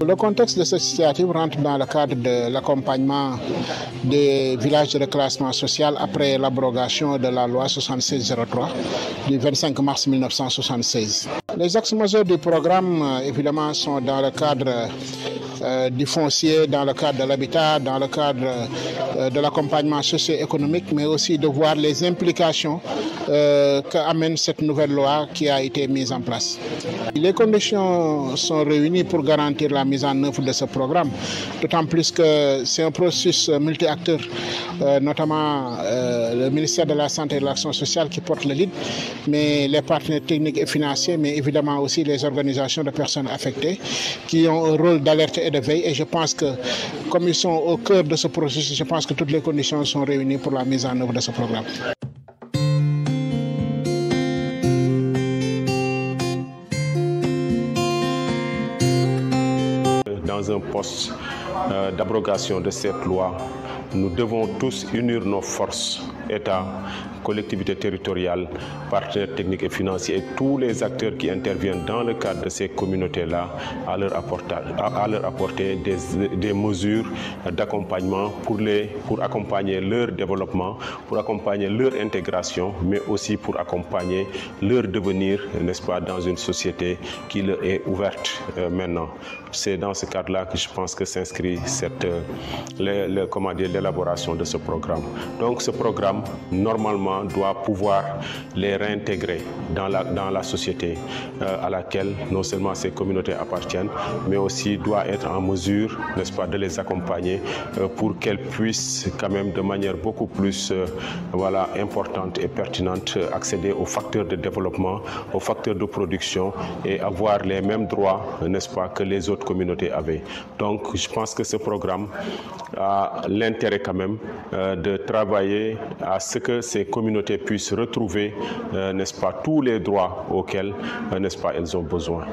Le contexte de cette initiative rentre dans le cadre de l'accompagnement des villages de reclassement social après l'abrogation de la loi 7603 du 25 mars 1976. Les axes majeurs du programme, évidemment, sont dans le cadre du foncier, dans le cadre de l'habitat, dans le cadre de l'accompagnement socio-économique, mais aussi de voir les implications qu'amène cette nouvelle loi qui a été mise en place. Les conditions sont réunies pour garantir la mise en œuvre de ce programme, d'autant plus que c'est un processus multi-acteurs, notamment le ministère de la Santé et de l'Action sociale qui porte le lead, mais les partenaires techniques et financiers, mais évidemment aussi les organisations de personnes affectées qui ont un rôle d'alerte et de veille. Et je pense que, comme ils sont au cœur de ce processus, je pense que toutes les conditions sont réunies pour la mise en œuvre de ce programme. Dans un poste d'abrogation de cette loi, nous devons tous unir nos forces, État, collectivités territoriales, partenaires techniques et financiers et tous les acteurs qui interviennent dans le cadre de ces communautés-là à leur apporter des mesures d'accompagnement pour accompagner leur développement, pour accompagner leur intégration, mais aussi pour accompagner leur devenir, n'est-ce pas, dans une société qui leur est ouverte maintenant. C'est dans ce cadre-là que je pense que s'inscrit l'élaboration de ce programme. Donc ce programme, normalement, doit pouvoir les réintégrer dans la société à laquelle non seulement ces communautés appartiennent, mais aussi doit être en mesure, n'est-ce pas, de les accompagner pour qu'elles puissent quand même de manière beaucoup plus importante et pertinente accéder aux facteurs de développement, aux facteurs de production et avoir les mêmes droits, n'est-ce pas, que les autres communautés avaient. Donc je pense que ce programme a l'intérêt quand même de travailler à ce que ces communautés puissent retrouver, n'est-ce pas, tous les droits auxquels, n'est-ce pas, elles ont besoin.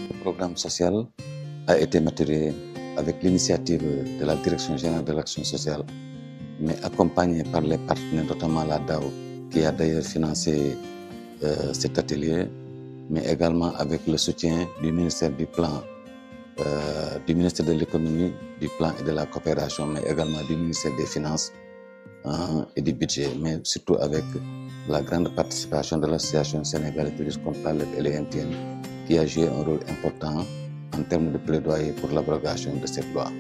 Le programme social a été maturé avec l'initiative de la Direction générale de l'action sociale, mais accompagné par les partenaires, notamment la DAO, qui a d'ailleurs financé cet atelier, mais également avec le soutien du ministère du Plan, du ministère de l'économie, du Plan et de la coopération, mais également du ministère des Finances et du Budget, mais surtout avec la grande participation de l'association sénégalaise de lutte contre la lèpre et les MTN, qui a joué un rôle important en termes de plaidoyer pour l'abrogation de cette loi.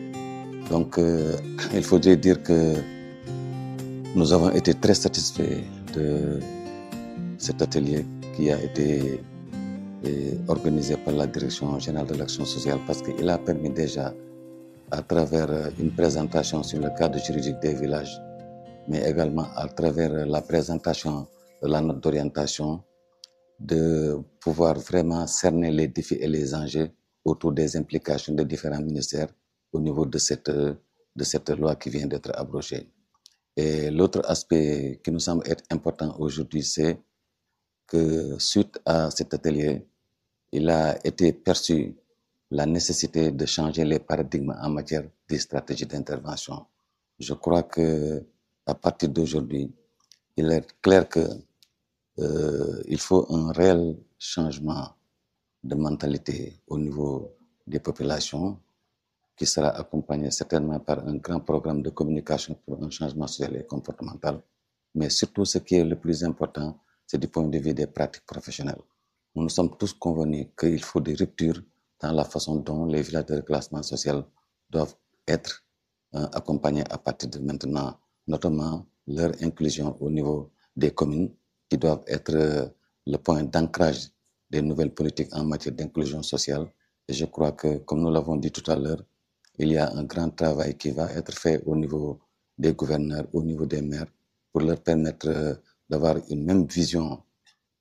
Donc, il faudrait dire que nous avons été très satisfaits de cet atelier qui a été organisé par la Direction générale de l'action sociale, parce qu'il a permis déjà, à travers une présentation sur le cadre juridique des villages, mais également à travers la présentation de la note d'orientation, de pouvoir vraiment cerner les défis et les enjeux autour des implications des différents ministères au niveau de cette loi qui vient d'être abrogée. Et l'autre aspect qui nous semble être important aujourd'hui, c'est que suite à cet atelier, il a été perçu la nécessité de changer les paradigmes en matière de stratégie d'intervention. Je crois que à partir d'aujourd'hui, il est clair que il faut un réel changement de mentalité au niveau des populations, qui sera accompagné certainement par un grand programme de communication pour un changement social et comportemental. Mais surtout, ce qui est le plus important, c'est du point de vue des pratiques professionnelles. Nous sommes tous convenus qu'il faut des ruptures dans la façon dont les villages de reclassement social doivent être accompagnés à partir de maintenant, notamment leur inclusion au niveau des communes, qui doivent être le point d'ancrage des nouvelles politiques en matière d'inclusion sociale. Et je crois que, comme nous l'avons dit tout à l'heure, il y a un grand travail qui va être fait au niveau des gouverneurs, au niveau des maires, pour leur permettre d'avoir une même vision,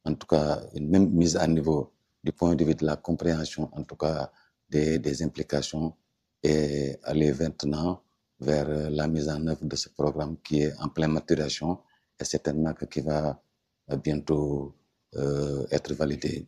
en tout cas une même mise à niveau du point de vue de la compréhension, en tout cas des implications, et aller maintenant vers la mise en œuvre de ce programme qui est en pleine maturation et certainement qui va bientôt être validé.